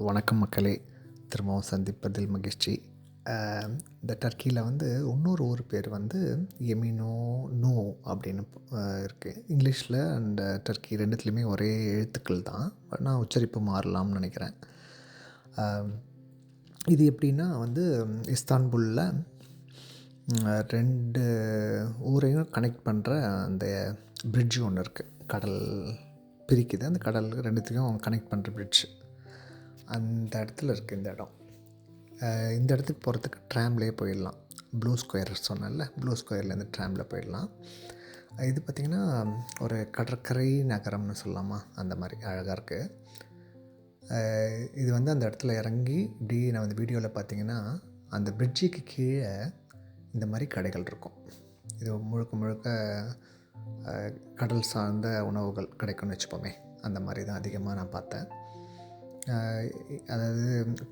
வணக்கம் மக்களே, திரும்பவும் சந்திப்பதில் மகிழ்ச்சி. இந்த டர்க்கியில் வந்து இன்னொரு ஊர் பேர் வந்து எமினோ நோ அப்படின்னு இருக்குது. இங்கிலீஷில் அண்ட் டர்க்கி ரெண்டுத்துலேயுமே ஒரே எழுத்துக்கள் தான். நான் உச்சரிப்பு மாறலாம்னு நினைக்கிறேன். இது எப்படின்னா வந்து இஸ்தான்புல்லில் 2 ஊரையும் கனெக்ட் பண்ணுற அந்த பிரிட்ஜ் ஒன்று இருக்குது. கடல் பிரிக்குது. அந்த கடல் ரெண்டுத்தையும் கனெக்ட் பண்ணுற பிரிட்ஜ் அந்த இடத்துல இருக்குது இந்த இடம். இந்த இடத்துக்கு போகிறதுக்கு ட்ராம்லேயே போயிடலாம். ப்ளூ ஸ்கொயர் சொன்னேன்ல, ப்ளூ ஸ்கொயர்லேருந்து ட்ராமில் போயிடலாம். இது பார்த்திங்கன்னா ஒரு கடற்கரை நகரம்னு சொல்லலாமா, அந்த மாதிரி அழகாக இருக்குது. இது வந்து அந்த இடத்துல இறங்கி இப்படி நான் வந்து வீடியோவில் பார்த்திங்கன்னா அந்த பிரிட்ஜுக்கு கீழே இந்த மாதிரி கடைகள் இருக்கும். இது முழுக்க முழுக்க கடல் சார்ந்த உணவுகள் கிடைக்கும்னு வச்சுப்போமே, அந்த மாதிரி தான் அதிகமாக நான் பார்த்தேன். அதாவது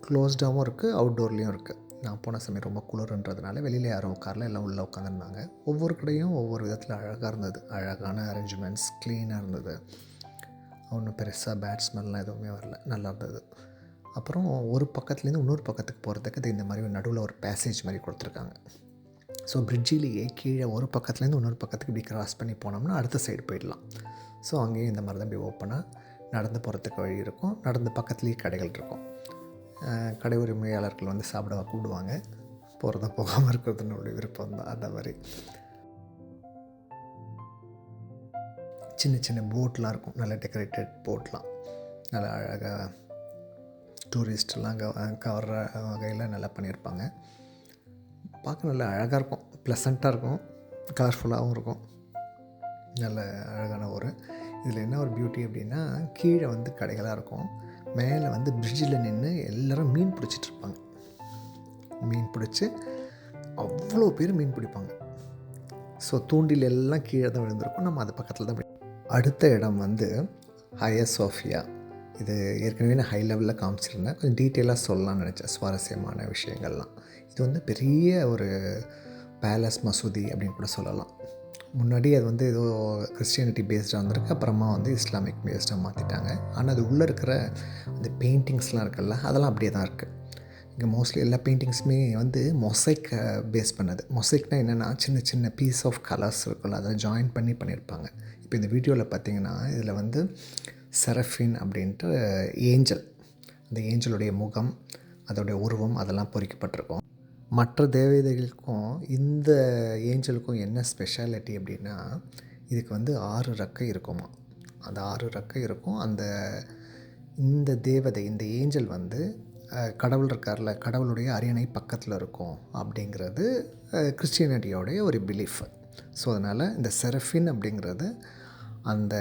க்ளோஸ்டாகவும் இருக்குது, அவுட்டோர்லேயும் இருக்குது. நான் போன சமயம் ரொம்ப குளிர்ன்றதுனால வெளியில் யாரும் உட்காரல, எல்லாம் உள்ளே உட்காந்துருந்தாங்க. ஒவ்வொரு கடையும் ஒவ்வொரு விதத்தில் அழகாக இருந்தது. அழகான அரேஞ்ச்மெண்ட்ஸ், க்ளீனாக இருந்தது. ஒன்றும் பெருசாக பேட் ஸ்மெல்லாம் எதுவுமே வரல, நல்லா இருந்தது. அப்புறம் ஒரு பக்கத்துலேருந்து இன்னொரு பக்கத்துக்கு போகிறதுக்கு இந்த மாதிரி நடுவில் ஒரு பேசேஜ் மாதிரி கொடுத்துருக்காங்க. ஸோ பிரிட்ஜிலேயே கீழே ஒரு பக்கத்துலேருந்து இன்னொரு பக்கத்துக்கு இப்படி கிராஸ் பண்ணி போனோம்னா அடுத்த சைடு போயிடலாம். ஸோ அங்கேயும் இந்த மாதிரி தான் இப்படி ஓப்பனாக நடந்து போகிறதுக்கு வழி இருக்கும். நடந்து பக்கத்துலேயே கடைகள் இருக்கும். கடை உரிமையாளர்கள் வந்து சாப்பிட கூப்பிடுவாங்க. போகிறத போகாமல் இருக்கிறது நம்மளுடைய விருப்பம் தான். அந்த மாதிரி சின்ன சின்ன போட்லாம் இருக்கும், நல்ல டெக்கரேட்டட் போட்லாம், நல்லா அழகாக டூரிஸ்ட்லாம் கவர்ற வகையில் நல்லா பண்ணியிருப்பாங்க. பார்க்க நல்லா அழகாக இருக்கும், ப்ளசண்ட்டாக இருக்கும், கலர்ஃபுல்லாகவும் இருக்கும். நல்ல அழகான ஊர். இதில் என்ன ஒரு பியூட்டி அப்படின்னா, கீழே வந்து கடைகளாக இருக்கும், மேலே வந்து பிரிட்ஜில் நின்று எல்லோரும் மீன் பிடிச்சிட்ருப்பாங்க. மீன் பிடிச்சி அவ்வளோ பேர் மீன் பிடிப்பாங்க. ஸோ தூண்டில் எல்லாம் கீழே தான் விழுந்திருக்கும், நம்ம அது பக்கத்தில் தான். அடுத்த இடம் வந்து ஹையா சோஃபியா. இது ஏற்கனவே நான் ஹை லெவலில் காமிச்சிருந்தேன், கொஞ்சம் டீட்டெயிலாக சொல்லலாம்னு நினச்சேன், சுவாரஸ்யமான விஷயங்கள்லாம். இது வந்து பெரிய ஒரு பேலஸ் மசூதி அப்படின்னு கூட சொல்லலாம். முன்னாடி அது வந்து ஏதோ கிறிஸ்டியானிட்டி பேஸ்டாக வந்திருக்கு, அப்புறமா வந்து இஸ்லாமிக் பேஸ்டாக மாற்றிட்டாங்க. ஆனால் அது உள்ளே இருக்கிற அந்த பெயிண்டிங்ஸ்லாம் இருக்குல்ல, அதெல்லாம் அப்படியே தான் இருக்குது. இங்கே மோஸ்ட்லி எல்லா பெயிண்டிங்ஸுமே வந்து மொசைக் பேஸ் பண்ணது. மொசைக்னால் என்னென்னா, சின்ன சின்ன பீஸ் ஆஃப் கலர்ஸ் இருக்குல்ல, அதை ஜாயின் பண்ணி பண்ணியிருப்பாங்க. இப்போ இந்த வீடியோவில் பார்த்திங்கன்னா இதில் வந்து செரஃபின் அப்படின்ட்டு ஏஞ்சல், அந்த ஏஞ்சலுடைய முகம், அதோடைய உருவம் அதெல்லாம் பொறிக்கப்பட்டிருக்கும். மற்ற தேவதைகளுக்கும் இந்த ஏஞ்சலுக்கும் என்ன ஸ்பெஷாலிட்டி அப்படின்னா, இதுக்கு வந்து 6 ரெக்கை இருக்குமா. அந்த 6 ரெக்கை இருக்கும். இந்த தேவதை, இந்த ஏஞ்சல் வந்து கடவுள் இருக்கார்ல, கடவுளுடைய அரியணை பக்கத்தில் இருக்கும் அப்படிங்கிறது கிறிஸ்டியானிட்டியோடைய ஒரு பிலீஃப். ஸோ அதனால் இந்த செரஃபின் அப்படிங்கிறது அந்த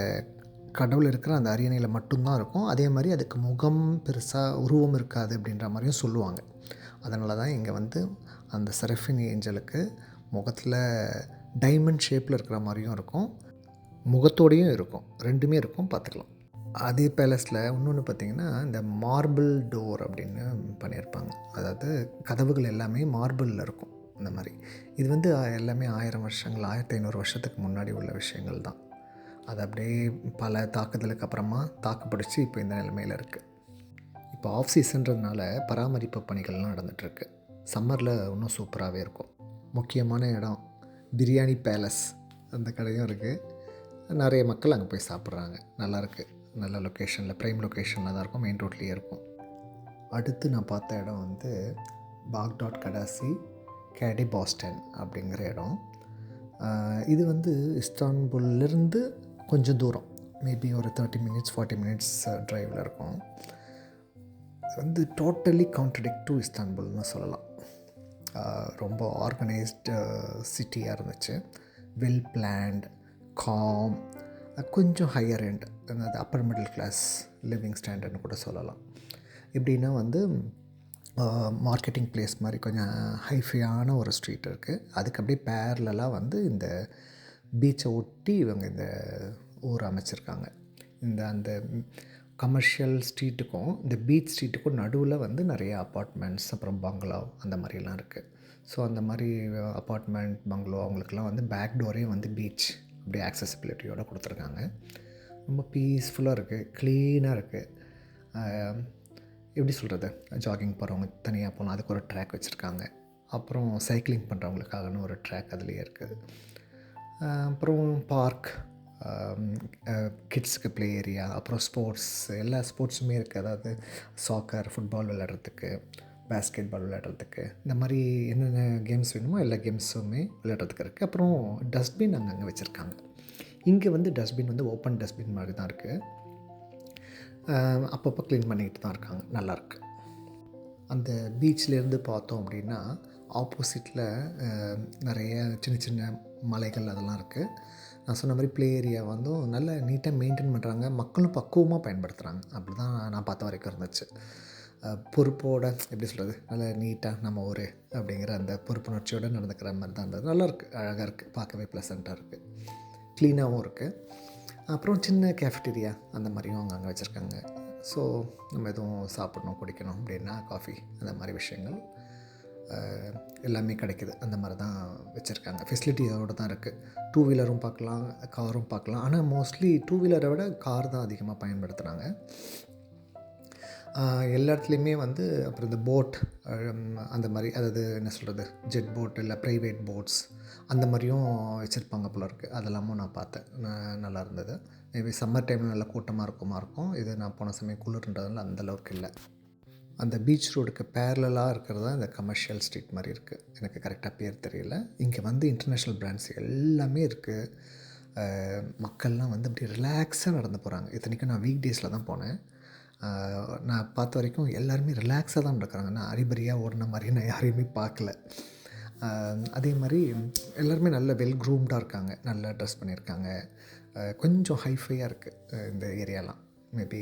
கடவுள் இருக்கிற அந்த அரியணையில் மட்டும்தான் இருக்கும். அதே மாதிரி அதுக்கு முகம் பெருசாக உருவம் இருக்காது அப்படின்ற மாதிரியும் சொல்லுவாங்க. அதனால தான் இங்கே வந்து அந்த செரஃபின் ஏஞ்சலுக்கு முகத்தில் டைமண்ட் ஷேப்பில் இருக்கிற மாதிரியும் இருக்கும், முகத்தோடையும் இருக்கும், ரெண்டுமே இருக்கும், பார்த்துக்கலாம். அதே பேலஸில் இன்னொன்று பார்த்திங்கன்னா, இந்த மார்பிள் டோர் அப்படின்னு பண்ணியிருப்பாங்க. அதாவது கதவுகள் எல்லாமே மார்பிளில் இருக்கும். இந்த மாதிரி இது வந்து எல்லாமே 1000 வருஷங்கள் 1500 வருஷத்துக்கு முன்னாடி உள்ள விஷயங்கள் தான். அது அப்படியே பல தாக்குதலுக்கு அப்புறமா தாக்குப்பிடிச்சி இப்போ இந்த நிலைமையில் இருக்குது. இப்போ ஆஃப் சீசன்றதுனால பராமரிப்பு பணிகள்லாம் நடந்துகிட்ருக்கு. சம்மரில் இன்னும் சூப்பராகவே இருக்கும். முக்கியமான இடம் பிரியாணி பேலஸ், அந்த கடையும் இருக்குது. நிறைய மக்கள் அங்கே போய் சாப்பிட்றாங்க. நல்லாயிருக்கு, நல்ல லொக்கேஷனில், ப்ரைம் லொக்கேஷனில் தான் இருக்கும், மெயின் ரோட்லேயே இருக்கும். அடுத்து நான் பார்த்த இடம் வந்து பாக்டாட் கடாசி கேடி பாஸ்டன் அப்படிங்கிற இடம். இது வந்து இஸ்தான்புல்லேருந்து கொஞ்சம் தூரம், மேபி ஒரு 30 மினிட்ஸ் 40 மினிட்ஸ் ட்ரைவில் இருக்கும். இது வந்து டோட்டலி கான்ட்ரடிக்ட் டு இஸ்தான்புல்னு சொல்லலாம். ரொம்ப ஆர்கனைஸ்டு சிட்டியாக இருந்துச்சு, வெல் பிளான்ட், காம், கொஞ்சம் ஹையர் எண்ட், அதாவது அப்பர் மிடில் கிளாஸ் லிவிங் ஸ்டாண்டர்ட்னு கூட சொல்லலாம். எப்படின்னா வந்து மார்க்கெட்டிங் பிளேஸ் மாதிரி கொஞ்சம் ஹைஃபையான ஒரு ஸ்ட்ரீட் இருக்குது. அதுக்கு அப்படியே பேரலாக வந்து இந்த பீச்சை ஒட்டி இவங்க இந்த ஊர் அமைச்சிருக்காங்க. அந்த கமர்ஷியல் ஸ்ட்ரீட்டுக்கும் இந்த பீச் ஸ்ட்ரீட்டுக்கும் நடுவில் வந்து நிறைய அப்பார்ட்மெண்ட்ஸ், அப்புறம் பங்களா, அந்த மாதிரிலாம் இருக்குது. ஸோ அந்த மாதிரி அப்பார்ட்மெண்ட், பங்களோ அவங்களுக்குலாம் வந்து பேக் டோரே வந்து பீச் அப்படியே ஆக்சசிபிலிட்டியோடு கொடுத்துருக்காங்க. ரொம்ப பீஸ்ஃபுல்லாக இருக்குது, க்ளீனாக இருக்குது. எப்படி சொல்கிறது, ஜாகிங் போகிறவங்க தனியாக போகலாம், அதுக்கு ஒரு ட்ராக் வச்சுருக்காங்க. அப்புறம் சைக்கிளிங் பண்ணுறவங்களுக்காகன்னு ஒரு ட்ராக் அதுலேயே இருக்குது. அப்புறம் பார்க், கிட்ஸுக்கு ப்ளே ஏரியா, அப்புறம் ஸ்போர்ட்ஸ், எல்லா ஸ்போர்ட்ஸுமே இருக்குது. அதாவது சாக்கர், ஃபுட்பால் விளையாடுறதுக்கு, பேஸ்கெட் பால் விளையாடுறதுக்கு, இந்த மாதிரி என்னென்ன கேம்ஸ் வேணுமோ எல்லா கேம்ஸுமே விளையாடுறதுக்கு இருக்குது. அப்புறம் டஸ்ட்பின் அங்கங்கே வச்சுருக்காங்க. இங்கே வந்து டஸ்ட்பின் வந்து ஓப்பன் டஸ்ட்பின் மாதிரி தான் இருக்குது. அப்பப்போ க்ளீன் பண்ணிக்கிட்டு தான் இருக்காங்க. நல்லாயிருக்கு. அந்த பீச்லேருந்து பார்த்தோம் அப்படின்னா ஆப்போசிட்டில் நிறைய சின்ன சின்ன மலைகள் அதெல்லாம் இருக்குது. நான் சொன்ன மாதிரி ப்ளே ஏரியா வந்து நல்லா நீட்டாக மெயின்டைன் பண்ணுறாங்க. மக்களும் பக்குவமாக பயன்படுத்துகிறாங்க. அப்படி தான் நான் பார்த்த வரைக்கும் இருந்துச்சு. பொறுப்போடு, எப்படி சொல்கிறது, நல்லா நீட்டாக நம்ம ஊர் அப்படிங்கிற அந்த பொறுப்புணர்ச்சியோடு நடந்துக்கிற மாதிரி தான் இருந்தது. நல்லாயிருக்கு, அழகாக இருக்குது, பார்க்கவே ப்ளசண்ட்டாக இருக்குது, க்ளீனாகவும் இருக்குது. அப்புறம் சின்ன கேஃபிட்டீரியா அந்த மாதிரியும் அங்கங்கே வச்சுருக்காங்க. ஸோ நம்ம எதுவும் சாப்பிடணும், குடிக்கணும் அப்படின்னா காஃபி, அந்த மாதிரி விஷயங்கள் எல்லாமே கிடைக்கிது. அந்த மாதிரி தான் வச்சுருக்காங்க. ஃபெசிலிட்டி அதோடு தான் இருக்குது. டூ வீலரும் பார்க்கலாம், காரும் பார்க்கலாம். ஆனால் மோஸ்ட்லி டூ வீலரை விட கார் தான் அதிகமாக பயன்படுத்துகிறாங்க எல்லா இடத்துலையுமே வந்து. அப்புறம் இந்த போட், அந்த மாதிரி, அதாவது என்ன சொல்கிறது, ஜெட் போட் இல்லை ப்ரைவேட் போட்ஸ் அந்த மாதிரியும் வச்சுருப்பாங்க போல இருக்குது. அதெல்லாமும் நான் பார்த்தேன். நல்லா இருந்தது. மேபி சம்மர் டைமில் நல்லா கூட்டமாக இருக்கும். இது நான் போன சமயம் குளிர்ன்றதுனால அந்தளவுக்கு இல்லை. அந்த பீச் ரோடுக்கு பேரலாக இருக்கிறது தான் இந்த கமர்ஷியல் ஸ்ட்ரீட் மாதிரி இருக்குது. எனக்கு கரெக்டாக பேர் தெரியல. இங்கே வந்து இன்டர்நேஷ்னல் பிராண்ட்ஸ் எல்லாமே இருக்குது. மக்கள்லாம் வந்து அப்படி ரிலாக்ஸாக நடந்து போகிறாங்க. இத்தனைக்கும் நான் வீக் டேஸில் தான் போனேன். நான் பார்த்த வரைக்கும் எல்லாருமே ரிலாக்ஸாக தான் நடக்கிறாங்க. நான் அரிபரியாக ஓடின மாதிரி நான் யாரையுமே பார்க்கல. அதே மாதிரி எல்லாருமே நல்ல வெல் க்ரூம்டாக இருக்காங்க, நல்லா ட்ரெஸ் பண்ணியிருக்காங்க. கொஞ்சம் ஹைஃபையாக இருக்குது இந்த ஏரியாலாம். மேபி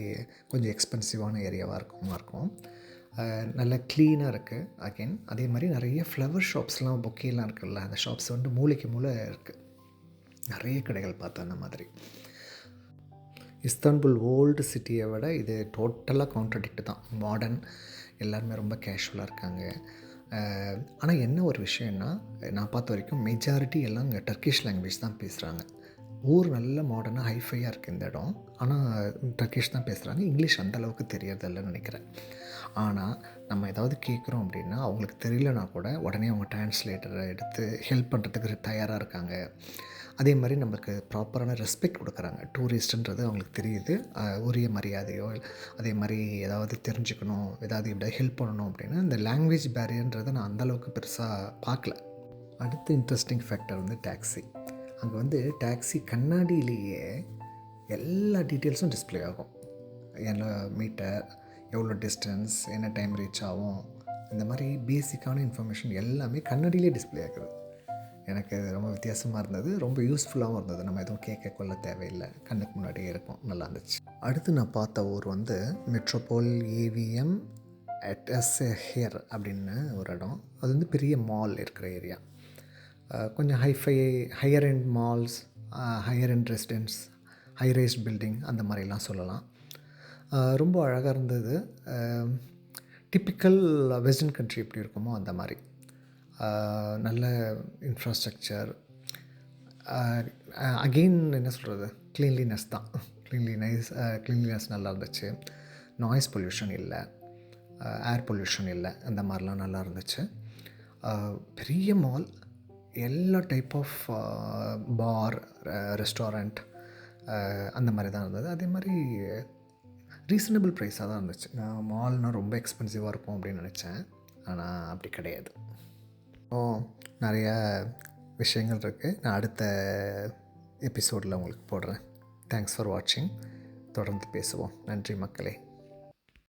கொஞ்சம் எக்ஸ்பென்சிவான ஏரியாவாக இருக்கும். நல்லா க்ளீனாக இருக்குது. அகெயின் அதே மாதிரி நிறைய ஃப்ளவர் ஷாப்ஸ்லாம், பொக்கேலாம் இருக்குல்ல, அந்த ஷாப்ஸ் வந்து மூளைக்கு மூளை இருக்குது. நிறைய கடைகள் பார்த்தேன் அந்த மாதிரி. இஸ்தான்புல் ஓல்டு சிட்டியை விட இது டோட்டலாக கான்ட்ரடிக்ட் தான். மாடர்ன், எல்லாருமே ரொம்ப கேஷுவலாக இருக்காங்க. ஆனால் என்ன ஒரு விஷயம்னா, நான் பார்த்த வரைக்கும் மெஜாரிட்டி எல்லாம் இங்கே டர்க்கிஷ் லாங்குவேஜ் தான் பேசுகிறாங்க. ஊர் நல்ல மாடர்னாக ஹைஃபையாக இருக்குது இந்த இடம். ஆனால் டர்க்கிஷ் தான் பேசுகிறாங்க. இங்கிலீஷ் அந்தளவுக்கு தெரியறதில்லன்னு நினைக்கிறேன். ஆனால் நம்ம ஏதாவது கேட்குறோம் அப்படின்னா அவங்களுக்கு தெரியலனா கூட உடனே அவங்க டிரான்ஸ்லேட்டரை எடுத்து ஹெல்ப் பண்ணுறதுக்கு தயாராக இருக்காங்க. அதே மாதிரி நம்மளுக்கு ப்ராப்பரான ரெஸ்பெக்ட் கொடுக்குறாங்க. டூரிஸ்ட்டுன்றது அவங்களுக்கு தெரியுது. உரிய மரியாதையோ, அதே மாதிரி ஏதாவது தெரிஞ்சுக்கணும், ஏதாவது இப்படி ஹெல்ப் பண்ணணும் அப்படின்னா இந்த லாங்குவேஜ் பேரியர்ன்றதை நான் அந்தளவுக்கு பெருசாக பார்க்கல. அடுத்த இன்ட்ரெஸ்டிங் ஃபேக்டர் வந்து டாக்ஸி. அங்கே வந்து டாக்ஸி கண்ணாடியிலேயே எல்லா டீட்டெயில்ஸும் டிஸ்பிளே ஆகும். என்ன மீட்டர், எவ்வளோ டிஸ்டன்ஸ், என்ன டைம் ரீச் ஆகும், இந்த மாதிரி பேசிக்கான இன்ஃபர்மேஷன் எல்லாமே கண்ணாடியிலே டிஸ்பிளே ஆகுது. எனக்கு ரொம்ப வித்தியாசமாக இருந்தது, ரொம்ப யூஸ்ஃபுல்லாகவும் இருந்தது. நம்ம எதுவும் கேட்க கொள்ள தேவையில்லை, கண்ணுக்கு முன்னாடியே இருக்கும். நல்லா இருந்துச்சு. அடுத்து நான் பார்த்த ஊர் வந்து மெட்ரோபோல் ஏவிஎம் ஹேர் அப்படின்னு ஒரு இடம். அது வந்து பெரிய மால் இருக்கிற ஏரியா. கொஞ்சம் higher end malls, higher end residence, high rise building அந்த மாதிரிலாம் சொல்லலாம். ரொம்ப அழகாக இருந்தது. டிப்பிக்கல் வெஸ்டர்ன் கண்ட்ரி எப்படி இருக்குமோ அந்த மாதிரி. நல்ல இன்ஃப்ராஸ்ட்ரக்சர். அகெயின் என்ன சொல்கிறது, க்ளீன்லினஸ் தான். க்ளீன்லினஸ் நல்லா இருந்துச்சு. நாய்ஸ் பொல்யூஷன் இல்லை, ஏர் பொல்யூஷன் இல்லை, அந்த மாதிரிலாம் நல்லா இருந்துச்சு. பெரிய மால், எல்லா டைப் ஆஃப் பார், ரெஸ்டாரண்ட் அந்த மாதிரி தான் இருந்தது. அதே மாதிரி ரீசனபிள் ப்ரைஸாக தான் இருந்துச்சு. நான் மால்னால் ரொம்ப எக்ஸ்பென்சிவாக இருக்கும் அப்படின்னு நினச்சேன். ஆனால் அப்படி கிடையாது. நிறையா விஷயங்கள் இருக்குது. நான் அடுத்த எபிசோடில் உங்களுக்கு போடுறேன். தேங்க்ஸ் ஃபார் வாட்சிங். தொடர்ந்து பேசுவோம். நன்றி மக்களே.